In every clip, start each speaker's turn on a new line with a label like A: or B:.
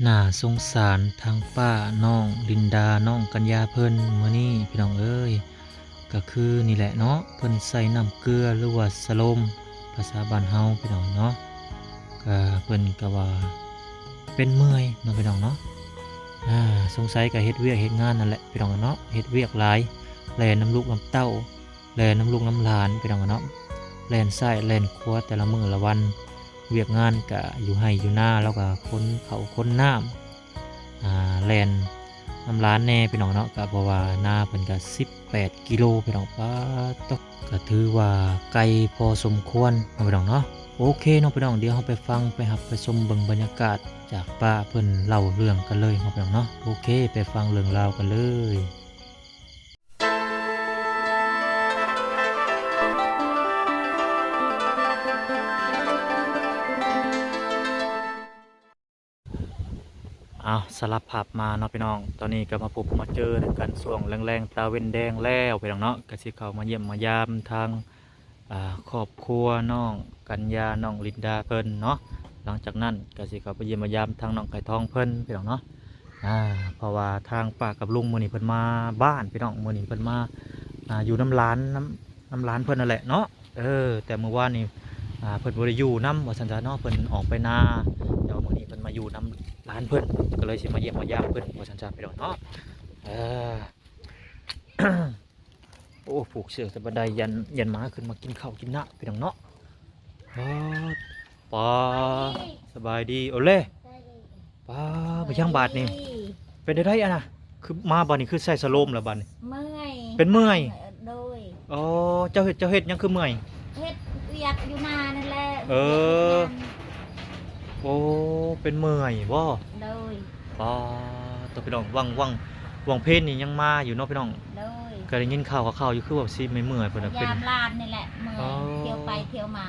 A: น่าสงสารทางป้าน้องลินดาน้องกัญญาเพิ่นมื้อนี้พี่น้องเอ้ยก็คือนี่แหละเนาะเพิ่นใส่น้ำเกลือหรือว่าสโลมภาษาบ้านเฮาพี่น้องเนาะก็เพิ่นก็ว่าเป็นเมื่อยเนาะพี่น้องเนาะสงสัยก็เฮ็ดเวียกเฮ็ดงานนั่นแหละพี่น้องเนาะเฮ็ดเวียกหลายแล่น้ำลูกน้ำเต้าแล่น้ำลูกน้ำหลานพี่น้องเนาะแล่นซ้ายแล่นขวาแต่ละมื้อละวันเวียกงานก็อยู่ไร่อยู่นาแล้วก็คนเขาคนน้ำ แลนน้ำร้านแน่พี่น้องเนาะก็เพราะว่าหน้าเพิ่นก็18กิโลพี่น้องป้าตกก็ถือว่าไกลพอสมควรเนาะพี่น้องเนาะโอเคเนาะพี่น้องเดี๋ยวเราไปฟังไปหับไปชมเบิ่งบรรยากาศจากป้าเพิ่นเล่าเรื่องกันเลยเนาะพี่น้องเนาะโอเคไปฟังเรื่องราวกันเลยสลับภาพมาเนาะพี่น้องตอนนี้ก็มาพบมาเจอกันช่วงแรงๆตาเว้นแดงแล้วพี่น้องเนาะก็สิเข้ามาเยี่ยมมายามทางครอบครัวน้องกัญญาน้องลินดาเพิ่นเนาะหลังจากนั้นก็สิเข้าไปเยี่ยมมายามทางน้องไก่ทองเพิ่นพี่น้องเนาะเพราะว่าทางป้ากับลุงมื้อนี้เพิ่นมาบ้านพี่น้องมื้อนี้เพิ่นมาอยู่น้ำร้านน้ำร้านเพิ่นนั่นแหละเนาะแต่เมื่อวานนี้เพิ่นบ่ได้อยู่นำว่าซั่นซะเนาะเพิ่นออกไปนาแต่ว่ามื้อนี้เพิ่นมาอยู่น้ำร้านเพิ่นก็เลยสิมาเยี่ยมมายามเพิ่นว่าซั่นซะพี่น้องเนาะเออ โอ้ผูกเสือแต่บันไดยันหมาขึ้นมากินข้าวกินน้ำพี่น้องเนาะอ้าวปาสบายดีโอเล่ป้าไปช่างบาทนี่เป็นได้อะนะคือมาบานนี่คือใส่สโลมแล้วบานนี่
B: เมื่อย
A: เป็นเมื่อย
B: โดย
A: อ๋อเจ้าเห็ดยังคือเมื่อย
B: เฮ็ดเวียกอยู่นานนั่นแหละ
A: เออโอ้เป็นเมื่อยบ่
B: โดย
A: ป้าตัวพี่น้องวังเพนนี่ยังมาอยู่เนาะพี่น้อง
B: โดย
A: ก็ได้ยินข่าวอยู่คือแบบซีไม่เมื่อยเพิ่นเป็น
B: ยามลานนี่แหละเมื่อยเที่ยวไปเที่ยวมา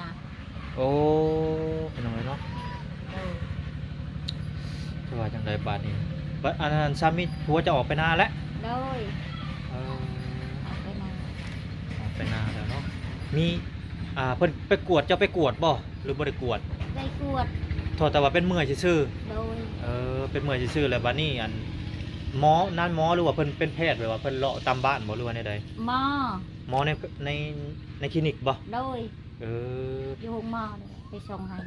A: โอ้เป็นยังไงเนาะคือว่าจังไดบาดนี้บัดอันนั้นซามิผัวจะออกไปนาแล้ว
B: โดย
A: เออ
B: ออกไปนา
A: ออกไปนาแล้วเนาะมีเพิ่นไปกวดเจ้าไปกวดบ่หรือบ่ได้กวด
B: ได้กวด
A: โทษแต่ว่าเป็นเมื่อยซื่อ
B: โดย
A: เป็นเมื่อยซื่อแล้วบัดนี้อันหมอนั่นหมอหรือว่าเพิ่นเป็นแพทย์หรือว่าเพิ่นเลาะตามบ้านบ่หรือว่าใด
B: หมอ
A: หมอในในคลินิกบ่
B: โดย
A: เออ
B: อยู่ห้องหมอไปส่งให้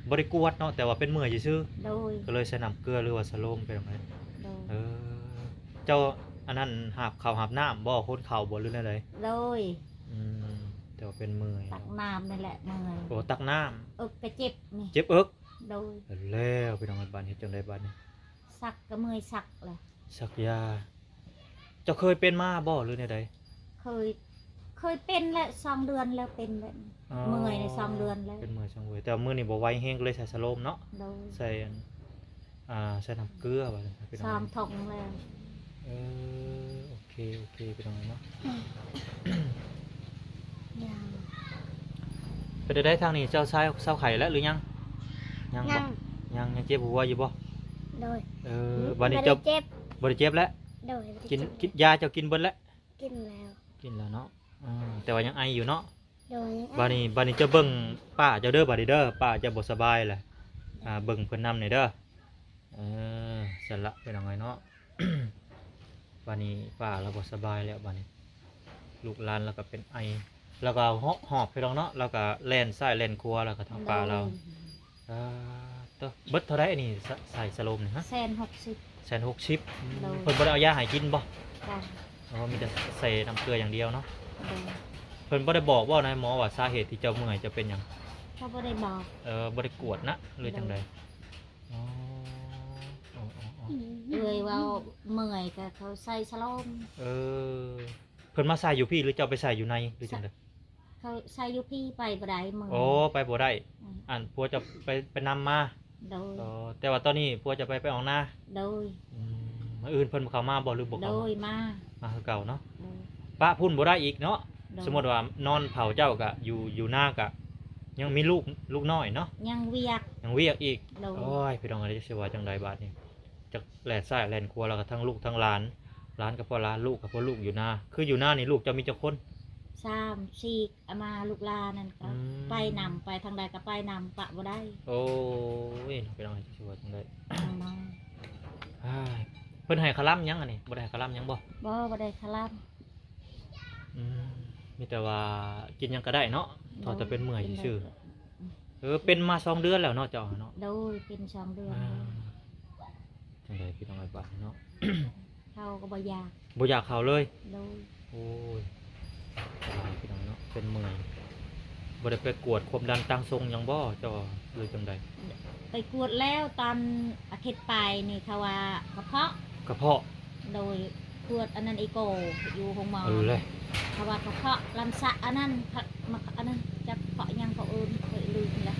A: บ่ได้กวดเนาะแต่ว่าเป็นเมื่อยซื่อ
B: โดย
A: ก็เลยใส่น้ำเกลือหรือว่าสโลมไปตรงนั้น
B: โดย
A: เจ้าอันนั้นหาบข้าวหาบน้ำบ่คนเข่าบ่หรือใด
B: โดย
A: แต่ว่าเป็นเมื่อย
B: ตักน้ำนี่แหละเมื่อย
A: โอ้ตักน้
B: ำไปเจ็บนี่
A: เจ็บเอิก
B: โดย
A: แล้วไปนอนบ้านเฮ็ดจังไดบ้านนี่
B: สักก็เมื่อยสักเลย
A: สักยาเจ้าเคยเป็นมาบ่หรือใด
B: เคยเป็นแล้ว2 เดือนแล้วเป็นแล้วเมื่อยใน2 เดือนแล้ว
A: เป็นเมื่อย2 เดือนแต่มื้อนี้บ่ไหวแฮงก็เลยใส่สโลมเนาะใส่ใส่น้ำเกลือว่าซั่นพี่น้อง
B: 3 ถุงแล้ว
A: โอเคพี่น้องเนาะเป็นได้ทางนี้เจ้าชายเศร้าไข่แล้วหรือยังยังเจ็บหัวอยู่บ่
B: โดย
A: วันนี้เจ้าบ่ได้เจ็บแล้ว
B: โดย
A: กินยาเจ้ากินเบิดแล้ว
B: กิน
A: แล้วเนาะแต่ว่ายังไออยู่เนาะ
B: โดย
A: บัดนี้เจ้าเบิ่งป้าเจ้าเด้อบัดนี้เด้อป้าจะบ่สบายแหละเบิ่งเพิ่นนำหน่อยเด้อเสร็จละเป็นยังไงเนาะ บัดนี้ป้าเราบ่สบายแล้วบัดนี้ลูกหลานแล้วก็เป็นไอแล้วก็หอบไปลองเนาะแล้วก็แล่นซ้ายแล่นขวาแล้วก็ทางป้าเราตัวเบิดเท่าไรนี่ใส่สโลมนี่ฮะ
B: 160
A: 160เพิ่นบ่ได้เอายาให้กินบ่มีแต่ใส่น้ำเกลืออย่างเดียวเนาะเพิ่นบ่ได้บอกว่านายหมอว่าสาเหตุที่เจ้าเมื่อยจะเป็นหยัง
B: เขาบ่ได้บอก
A: บ่ได้กวดนะหรือจังได
B: ว่าเมื่อยก็เขาใส่สโลม
A: เพิ่นมาใส่อยู่พี่หรือเจ้าไปใส่อยู่ในหรือจังได
B: เขาใส่อยู่พี่ไปบ่ได้มึง
A: ไปบ่ได้ผัวจะไปนำมา
B: โดย
A: แต่ว่าตอนนี้ผัวจะไปออกหน้า
B: โดย
A: มื้ออื่นเพิ่นเข้ามาบ่หรือบ่เข้า
B: โดยมา
A: คือเก่าเนาะป้าพุ่นบ่ได้อีกเนาะสมมติว่านอนเผาเจ้ากะอยู่หน้ากะยังมีลูกน้อยเนาะ
B: ยังเวียก
A: อีกโอ้ยพี่น้องอะไรจะว่าจังไดบาดนี้จะแล่นซ้ายแล่นขวาแล้วก็ทั้งลูกทั้งหลานกับพ่อหลานลูกกับพ่อลูกอยู่หน้าคืออยู่หน้านี่ลูกจะมีเจ้าคน
B: 3 4อามาลูกลานั่นก็ไปนำไปทางใดก็ไปนำปะบ่ได้
A: โอ้ยพี่น้องจะว่าจังได พิ่นให้คาร่ำยังอันนี้บ่ได้ให้คาร่ำยังบ่
B: บ่ได้คลาม
A: มีแต่ว่ากินหยังก็ได้เนาะถ้าจะเป็นเมื่อยซื่อ
B: ได้
A: เป็นมา2 เดือนแล้วเนาะเจ้าเนาะ
B: โดยเป็น2 เดือน
A: จังไดพี่น้องไอ้บ้านเนาะ
B: เขาก็บ่อยาก
A: บ่อยากเข้าเลย
B: โดย
A: โอ้ยพี่น้องเนาะเป็นเมื่อยบ่ได้ไปกวดความดันตั้งทรงหยังบ่เจ้าหรือจังใด
B: ไปกวดแล้วตอนอาทิตย์ไปนี่เขาว่ากระเพาะ
A: กระเพาะ
B: โดยกวดอันนั้นอีโกอยู่ห้องหมอ
A: เลย
B: เขาว่ากระเพาะลำไส้อันนั้นอันนั้นจะเพาะยังเขาเอิ้นเคยลืมแล้ว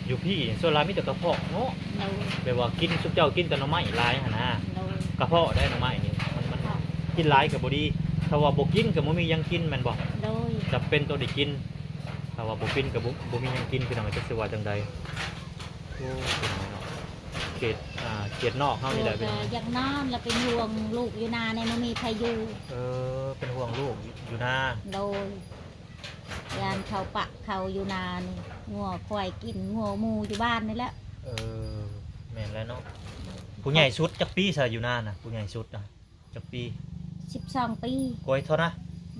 A: อยู่พี่ส่วนหลายมีแต่กระเพาะเนาะ
B: โดย
A: แปลว่ากินซุปเจ้ากินแต่หน่อไม้หลายหั่นนะ
B: โดย
A: กระเพาะได้หน่อไม้นี่มัน
B: เพาะ
A: กินหลายก็บ่ดีถ้าว่าบ่กินก็บ่มีหยังกินแม่นบ่
B: โดย
A: จะเป็นตัวได้กินถ้าว่าบ่กินก็บ่มีหยังกินพี่น้องจะสิว่าจังใดโอ้พี่น้องเนาะเขตนอกเฮานี่แหละพี่น้อง
B: อยากนอนแล้วเป็นห่วงลูกอยู่นาในมันมีใครอยู่
A: เป็นห่วงลูกอยู่นา
B: โดยยานเขาปะเขาอยู่นานงัวควายกินงัวหมูอยู่บ้านนี่แหละ
A: แม่นแล้วเนาะผู้ใหญ่สุดจักปีซะอยู่นาน่ะผู้ใหญ่สุดน่ะจักปี
B: 12 ปี
A: กวยเท่านะ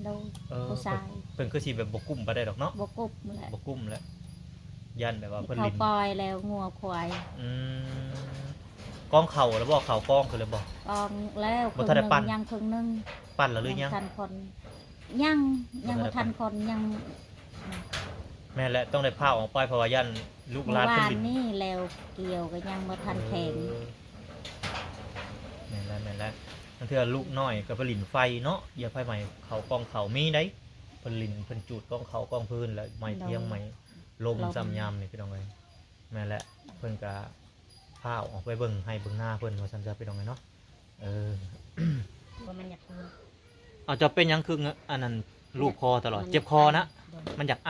B: โดย
A: เออ
B: ผู้ชาย
A: เพิ่นคือสิแบบบ่กุ้มบ่ได้ดอกเนาะ
B: บกบนั่นแหละ
A: บ่กุ้มแล้วยันแบบว่าเพิ่น
B: เขา
A: ลิ้น
B: ปล่อยแล้วงัวควาย
A: อืมกองเข่าแล้วบ่เข่ากองคือเลยบ่
B: กองแล้ว
A: บ่ทันได้ปั้น
B: ยังครึ่งหนึง
A: ปั้นแล้วหรือยัง
B: ทันคนยังบ่ทันคนยัง
A: แม่นแหละต้องได้พาออกไปเพราะว่ายันลูกห
B: เมื่
A: ลา
B: อน
A: เพิ่น
B: วาน
A: ลิ้น
B: นี่แล้วเกี่ยวก็ยังบ่ทันแข็ง
A: แม่นแล้วนั่นเทื่อลูกน้อยก็ไปหลินไฟเนาะอย่าไฟใหม่เขากองเขามีได้เพิ่นหลินเพิ่นจูดกองเขากองพื้นแล้วไม้เทียงไม้ลมซ้ำยามนี่พี่น้องเอ้ยแม่นแหละเพิ่นก็พาออกไปเบิ่งให้เบิ่งหน้าเพิ่นว่าซั่นซะพี่น้องเอ้ยเนาะ
B: ว่ามันอยาก
A: เอาจะเป็นหยังคืออันนั้นลูกคอตลอดเจ็บคอนะมันอยากไ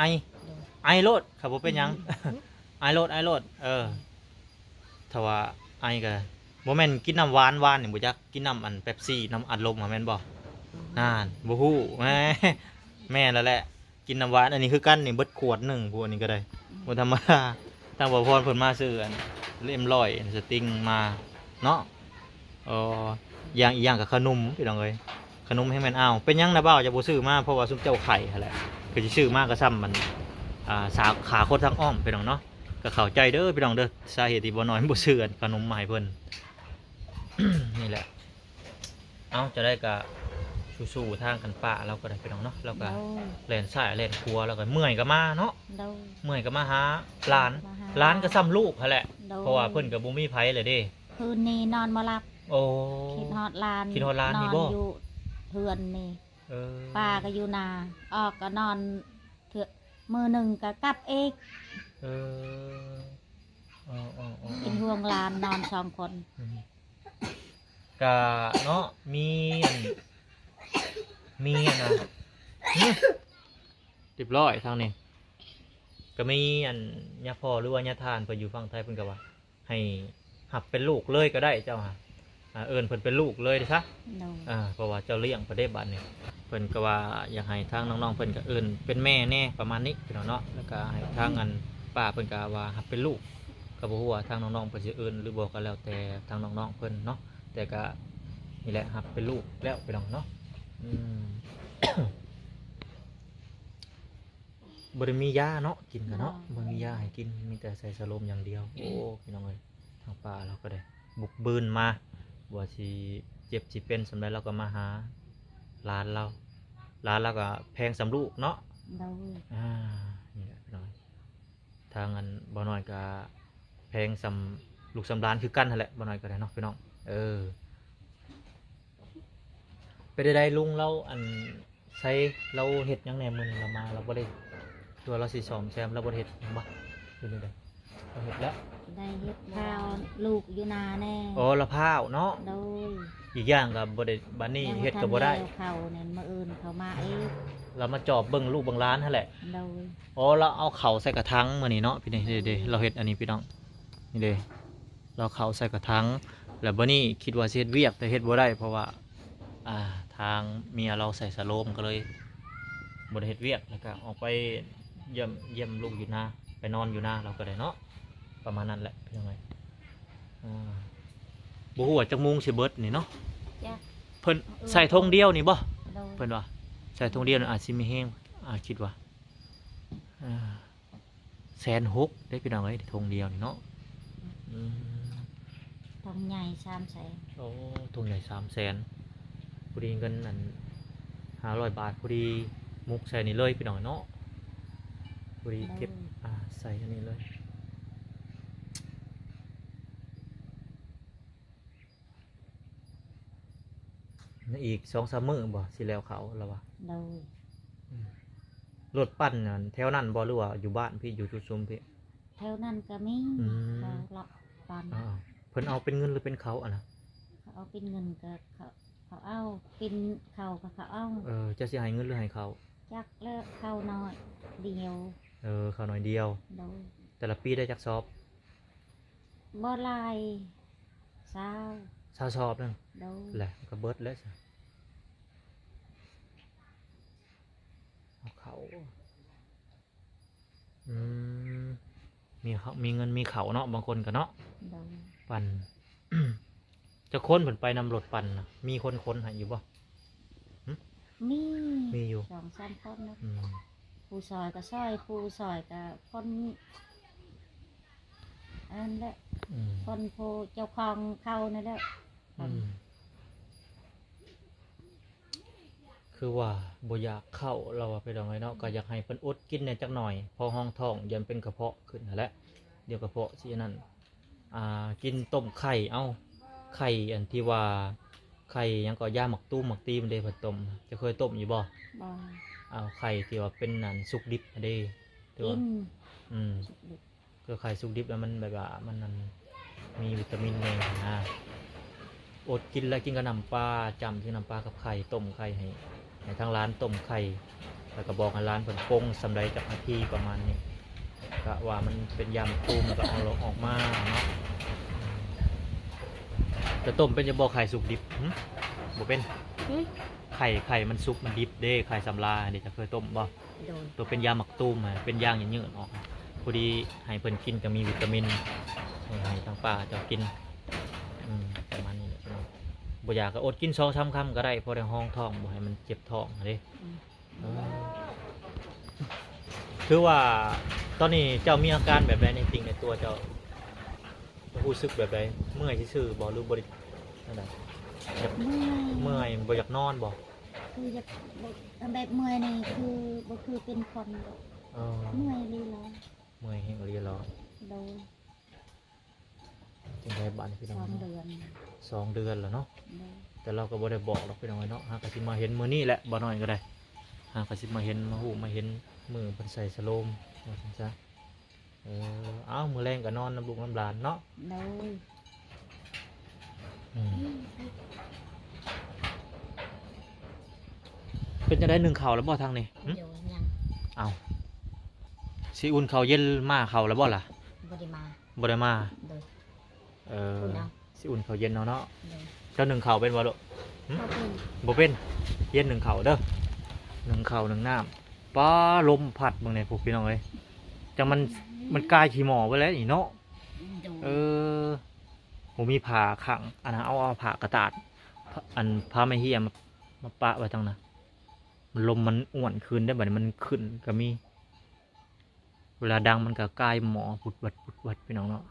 A: อโลดครับบ่เป็นหยัง ไอโลดถ้าว่าไอก็บ่แม่นกินน้ำหวานนี่บ่จักกินน้ำอันเป๊ปซี่น้ำอัดลมแม่นบ่นั่นบ่ฮู้แม่นแล้วแหละกินน้ำหวานอันนี้คือกันนี่เบิดขวดหนึงพวกนี้ก็ได้บ่ธรรมดาทางบ่พรเพิ่นมาซื้ออันเล่มร้อยสติงมาเนาะอย่างอีกอย่างกับขนมพี่น้องเอ้ยขนมให้แม่นเอาเป็นหยังนะเบ้าจะบ่ซื้อมาเพราะว่าซุมเจ้าไข่หั่นแหละคือสิซื้อมาก็ซ้ำมันสาขาโคตรทางอ้อมพี่น้องเนาะก็เข้าใจเด้อพี่น้องเด้อสาเหตุที่บ่น้อยบ่ซื้ออันขนมมาให้เพิ่น นี่แหละเอาจะได้ก็สู้ๆทางกันป้าเราก็ได้พี่น้องเนาะเราก็เล่นซ้ายเล่นขวาแล้วก็เมื่อยก็มาเนาะ
B: โดย
A: เมื่อยก็มาหาหลาน
B: มาหา
A: หลานก็ซ้ำลูกหั่นแหละ
B: โดย
A: เพราะว่าเพิ่นก็บ่มีไผเลยเด้
B: คืนนี้นอนบ่หลับ
A: โอ้
B: คิดฮอดลาน
A: คิดฮอดหลานนี่บ่
B: อยู่เฮือนนี่
A: เออ
B: ป้าก็อยู่นาออกก็นอนเถื่อมือหนึ่งก็กลับเอง
A: เออ
B: เป็นห่วงหลานนอน2 คน
A: ก็เนาะมีอันนะเรียบร้อยทางนี้ก็มีอันญาพ่อหรือว่าญาทานเพิ่นอยู่ฝั่งไทยเพิ่นก็ว่า ให้หับเป็นลูกเลยก็ได้เจ้าฮะเอิ้นเพิ่นเป็นลูกเลยเด้อซะ
B: โดย
A: เพราะว่าเจ้าเลี้ยงประเทศบัดนี่เพิ่นก็ว่าอยากให้ทางน้องๆเพิ่นก็เอิ้นเป็นแม่แน่ประมาณนี้พี่น้องเนาะแล้วก็ให้ทางอันป้าเพิ่นก็ว่าหับเป็นลูกก็บ่ฮู้ว่าทางน้องๆเพิ่นสิเอิ้นหรือบ่ก็แล้วแต่ทางน้องๆเพิ่นเนาะแต่ก็นี่แหละหับเป็นลูกแล้วพี่น้องเนาะ บ่ได้มียาเนาะกินกันเนาะบ่มียาให้กินมีแต่ใส่สโลมอย่างเดียวโอ้พี่น้องเอ้ยทางป่าเราก็ได้บุกบืนมาว่าสิเจ็บสิเป็นสำหรับเราก็มาหาร้านเราก็แพงสำลูกเนาะ
B: โดย
A: นี่แหละพี่น้องทางอันบ่น้อยก็แพงสำลูกสำร้านคือกันนั่นแหละบ่น้อยก็ได้เนาะพี่น้องไปได้ลุงเราอันใช้เราเฮ็ดหยังแหน่มื้อนี้เรามาเราบ่ได้ตัวเราสิซ่อมแซมเราบ่ได้เฮ็ดหยังบ่คือนี่ได้เราเฮ็ดแล้ว
B: ได้เฮ็ดข้าวลูกอยู่นาแน่
A: ละพร้าวเนาะ
B: โดย
A: อีกอย่างก็บ่ได้บัดนี้เฮ็ดก็บ่ได้
B: ยังทันแล้วเขาเนี่ยมาเอิ้นเขามาเอง
A: เรามาจอบเบิ่งลูกเบิ่งร้านนั่นแหละ
B: โดย
A: เราเอาเข่าใส่กระถางมื้อนี้เนาะพี่นี่เด้เราเฮ็ดอันนี้พี่น้องนี่เด้เราเข่าใส่กระถางแล้วบัดนี้คิดว่าสิเฮ็ดเวียกแต่เฮ็ดบ่ได้เพราะว่าทางเมียเราใส่สโลมก็เลยบ่ได้เฮ็ดเวียกแล้วก็ออกไปเยี่ยมลูกอยู่นาไปนอนอยู่นาเราก็ได้เนาะประมาณนั้นแหละพี่น้องเอ้ยบ่ฮู้ว่าจักโมงสิเบิดนี่เนาะ เพิ่นใส่ธงเดียวนี่บ่
B: โดย
A: เพิ่นว่าใส่ธงเดียวอาจสิมีแฮงคิดว่า160,000ได้พี่น้องเอ้ยธงเดียวนี่เนาะอืม
B: ทองใหญ่300,000
A: โอ้ธงใหญ่300,000พอดีเงินนั่น500 บาทพอดีมุกใส่นี่เลยพี่น้องเนาะพอดีเก็บใส่อันนี้เลยอีก2-3 มื้อบ่สิแล้วเขาแล้ววะ
B: โดย
A: รถปั่นนั่นแถวนั้นบ่หรือว่าอยู่บ้านพี่อยู่จุดซุมพี่
B: แถวนั้นก็มี
A: อืม
B: เขาเลาะปัน
A: เพิ่นเอาเป็นเงินหรือเป็นเขาอ่ะนะ
B: เขาเอาเป็นเงินก็เขาเอาเป็นเขาก็เขาเอา
A: จะสิให้เงินหรือให้เขา
B: จักเลิกเขาน้อยเดียว
A: เขาหน่อยเดียว
B: โดย
A: แต่ละปีได้จักสอบ
B: บ่หลายเศร้า
A: สอบนึง
B: โดย
A: แหละก็เบิดแล้วจ้ะเอาเขาอืมมีเงินมีเขาเนาะบางคนก็เนาะ
B: โดย
A: ปั่น จะค้นผลไปนำรถปั่นนะมีคนค้นใหาอยู่บ่
B: มี
A: มีอยู่
B: 2-3 คนนะ
A: อืม
B: ผู้ซอยก็ซอยผู้ซอยก็คนอันแหละ
A: อืม
B: คนผู้เจ้าของเขานั่นแหละ
A: อืมคือว่าบ่อยากเข้าเราว่าไปดองไงเนาะก็อยากให้เพิ่นอดกินเนี่ยจักหน่อยพอห้องท้องยันเป็นกระเพาะขึ้นนั่นแหละเดี๋ยวกระเพาะสิอันนั้นกินต้มไข่ไข่อันที่ว่าไข่หยังก็ย่าหมักตุ้มหมักตีมันเด้เพิ่นต้มจะเคยต้มอยู่บ่
B: บ่
A: เอาไข่ที่ว่าเป็นนั่นสุกดิบอันเด้ที่
B: กิ
A: ว่าน
B: สุกดิบ
A: คือไข่สุกดิบแล้วมันแบบว่ามันนั่นมีวิตามินแน่นะอดกินแล้วกินกับน้ำปลาจำที่น้ำปลากับไข่ต้มไข่ให้ทางร้านต้มไข่แล้วก็บอกให้ร้านเพิ่นปรุงสำไรจากนาทีประมาณนี้ก็ว่ามันเป็นยำตุ้มก็เอาออกมาเนาะจะต้มเป็นจะบอกไข่สุกดิบบ่เป็นไข่มันสุกมันดิบเด้ไข่สำลาเดี๋ยวจะเคยต้มบ่
B: โดย
A: ตัวเป็นยาหมักตุ้มเป็นย่างอย่างเงี้ยออกพอดีให้เพิ่นกินก็มีวิตามินให้ทางป้าเจะกินประมาณนี้แหละพี่น้องบ่อยากก็อดกิน2-3 คำก็ได้เพราะได้ห้องท้องบ่ให้มันเจ็บท้องเด้ คือว่าตอนนี้เจ้ามีอาการแบบใดในติ่งในตัวเจ้ารู้สึกแบบใดเมื่อยซื่อๆบ่หรือบรินั่นแหละแบบ
B: เมื่อย
A: เมื่อยบ่อยากนอนบ่
B: คือจะแบบเมื่อยนี่คือบ่คือเป็นคนดอก
A: เออ
B: เมื่อยลีหลอ
A: เมื่อยแห้งเรียรอ
B: โดย
A: จึงได้บ้านพี่น้อง
B: 2 เดือน
A: 2 เดือนแล้วเนาะ
B: โดย
A: แต่เราก็บ่ได้บอกหรอกพี่น้องเนาะหากสิมาเห็นมื้อนี้แหละบ่น้อยก็ได้หากสิมาเห็นมาฮู้มาเห็นมือเพิ่นใส่สโลมว่าซั่นซะมื้อแรงก็นอนน้ำลูกน้ำหลานเนาะ
B: โดย
A: อืมเป็นจังได๋นึ่งข้าวแล้วบ่ทางนี้
B: เดี๋ยวยัง
A: เอาสิอุ่นข้าวเย็นมาข้าวแล้วบ่ล่ะ
B: บ่ได้มา
A: บ่ได้มา
B: โดย
A: อุ่นเอาสิอุ่นข้าวเย็นเนาะ
B: โดย
A: เจ้าหนึ่งข้าวเป็นบ่ลูก
B: บ่เป็น
A: บ่เป็นเย็นหนึ่งข้าวเด้อหนึ่งข้าวหนึ่งน้ำป้าลมพัดเบิ่งนี่พวกพี่น้องเอ้ยจังมันกลายขี้หมอไปแล้วนี่เนาะ
B: โดย
A: ผมมีผ้าขังอันนั้นเอาผ้ากระดาษอันผ้าไม่เหี่ยมาปะไว้จังนะมันลมมันอ้วนขึ้นได้บัดนี้มันขึ้นก็มี เวลาดังมันก็กลายหมอปุดวัดพี่น้องเนาะ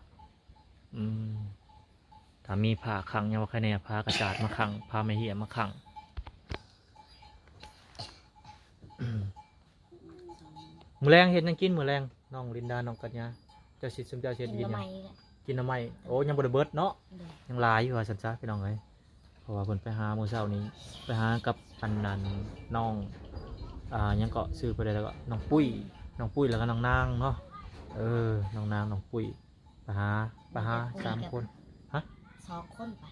A: ถ้ามีผ้าขังยังว่าใครเนี่ยผ้ากระดาษมาขังผ้าไม่เหี่ยมาขังมื้อแรงเห็นยังกินมื้อแรงน้องลินดาน้องกัญญาเจ้าสิซุมเจ้าเฮ็ด
B: กิน
A: กิน
B: ละ
A: หยั
B: ไม้
A: ง
B: แหละ
A: กินทำไมโอ้ยังบ่ได้เบิดเนาะ
B: โดย
A: ยังหลายอยู่ว่าซั่นซะพี่น้องเอ้ยเพราะว่าเพิ่นไปหามื้อเช้านี้ไปหากับอันนั้นน้องยังเกาะซื้อไปได้แล้วก็น้องปุ้ยแล้วก็น้องนางเนาะน้องนางน้องปุ้ยไปหา3 คน
B: 2 คนไป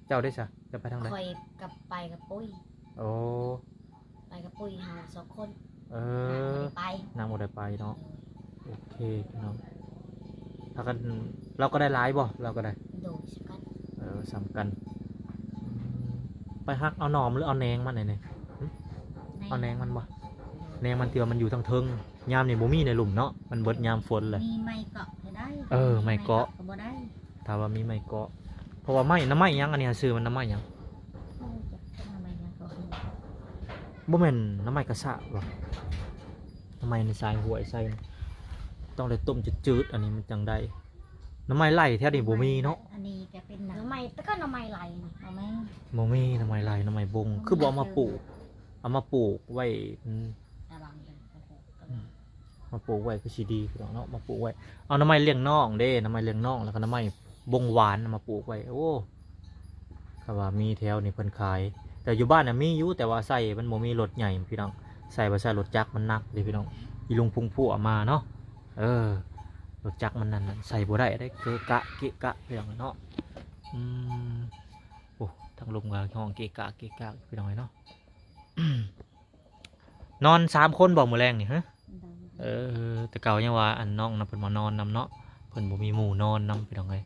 A: เจ้าได้ซะจะไปทางใด
B: คอยกับไปกับปุ้ย
A: โอ้
B: ไปกับปุ้ยเฮา2 คน
A: เอ
B: บ่
A: อ
B: ได้ไป
A: นางบ่ได้ไปเนาะโอเคพี่น้องถ้ากันเราก็ได้หลายบ่เราก็ได้
B: โดยสกัด
A: สำคัญไปฮักเอาหนอมหรือเอาแหนงมันไหนเนี่ยเอาแหนงมันบ่แหนงมันเตียวมันอยู่ทางเทิงยามนี่บ่มีในหลุมเนาะมันเบิดยามฝนเลย
B: มีไม้เกาะก็ได้
A: ไม้เกาะ
B: ก็บ่ได้
A: ถ้าว่ามีไม้เกาะเพราะว่าไม้น้ำไม้หยังอันนี้ซื้อมันน้ำไม้หยัง บ่แม่นน้ำไม้กระสะบ่น้ำไม้ในสายหวยใส่ต้องได้ต้มจืดๆอันนี้มันจังได้น้ำไม้ไหลแท้นี่บ่มีเนาะ
B: อันนี้ก็เป็น
C: หน่อไม้แต่ก็หน่อไม้ไหลนี่
B: เอาไหม
A: บ่มีน้ำไม้ไหลน้ำไม้บงคือบ่เอามาปลูกเอามาปลูกไว้
C: ตาบังเป็นโอ้โหกับ
A: มาปลูกไว้คือสิดีพี่น้องเนาะมาปลูกไว้เอาน้ำไม้เลี้ยงน่องเด้น้ำไม้เลี้ยงน่องแล้วก็น้ำไม้บงหวานมาปลูกไว้โอ้ก็ว่ามีแถวนี่เพิ่นขายแต่อยู่บ้านน่ะมีอยู่แต่ว่าใส่มันบ่มีรถใหญ่พี่น้องใส่บ่ใส่รถจักรมันหนักเด้พี่น้องอีลุงพุงผู้เอามาเนาะรถจักรมันนั่นใส่บ่ได้ได้เกะกะเกะกะพี่น้องเนาะอืมโอ้ทางลมก็ห้องเกะกะเกะกะพี่น้องเนาะ นอน3 คนบ่มื้อแรงนี่ฮะ แต่เก่ายังว่าอันน้องนำเพิ่นมานอนนำเนาะเพิ่นบ่มีหมู่นอนนำพี่น้องเอ้ย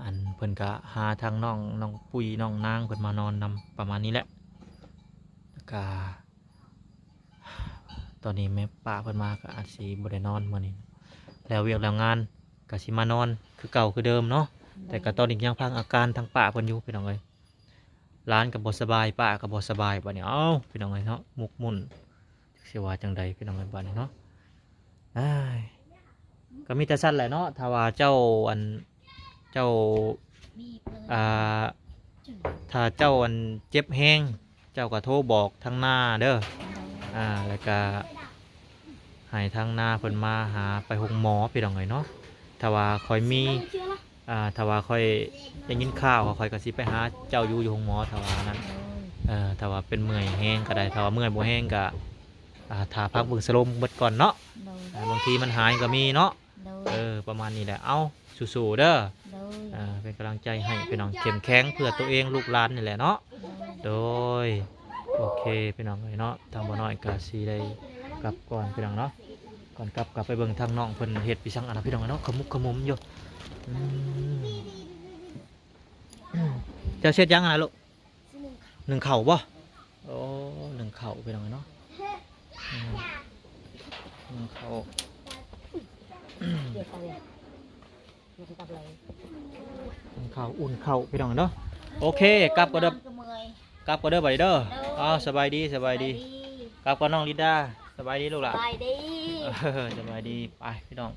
A: อันเพิ่นก็หาทางน้องปุ้ยน้องนางเพิ่นมานอนนำประมาณนี้แหละแล้วก็ตอนนี้แม่ป้าเพิ่นมาก็อาจสิบ่ได้นอนมื้อนี้แล้วเวียกแล้วงานก็สิมานอนคือเก่าคือเดิมเนาะแต่ก็ตอนนี้ยังพังอาการทางป้าเพิ่นอยู่พี่น้องเอ้ยร้านก็บ่สบายป้าก็บ่สบายบัดนี้เอ้าพี่น้องเอ้ยเนาะมุกมุ่นสิว่าจังใดพี่น้องเอ้ยบัดนี้เนาะ ก็มีแต่สั้นแหละเนาะถ้าว่าเจ้าเจ้า
C: มีบเลย
A: ถ้าเจ้าเจ็บแห้งเจ้าก็โทรบอกทางหน้าเด้อแล้วก็ให้ทางหน้าเพิ่นมาหาไปหงหมอพี่น้องเอ้ยเนาะถ้าว่าคอยมีถ้าว่าคอยได้ยินข่าวคอยก็สิไปหาเจ้าอยู่หงหมอถ้าว่านั้นถ้าว่าเป็นเมื่อยแห้งก็ได้ถ้าว่าเมื่อยบ่แห้งก็ถ้าพักเบิ่งสลมเบิดก่อนเนาะ
B: โดย
A: บางทีมันหายก็มีเนาะ
B: โดย
A: ประมาณนี้แหละเอาสู้ๆเด้อ
B: โดย
A: เป็นกำลังใจให้พี่น้องเข้มแข็งเพื่อตัวเองลูกหลานนี่แหละเนาะโดยโอเคพี่น้องเลยเนาะทางบ่น้อยก็สิได้กลับก่อนพี่น้องเนาะก่อนกลับไปเบิ่งทางน้องเพิ่นเฮ็ดปีสังอันนะพี่น้องเนาะขมุกขมุมอยู่อืมเจ้าเช็ดยังไงลูกหนึ่งเข่าบ่โอ้หนึ่งเข่าพี่น้องเนาะหนึ่งเข่า
C: เดี๋ยวกันเลยเดี๋ยวกันเลย
A: อุ่นเข่าพี่น้องเนาะโอเคกลับก็เด้อ
B: ก็เมื่อย
A: กลับก็เด้อไปเด้อ
B: เด้อ
A: อ๋อสบายดีสบายดีกลับก็น้องลิดาสบายดีลูกหล่ะ
B: ไปดี
A: สบายดีไปพี่น้อง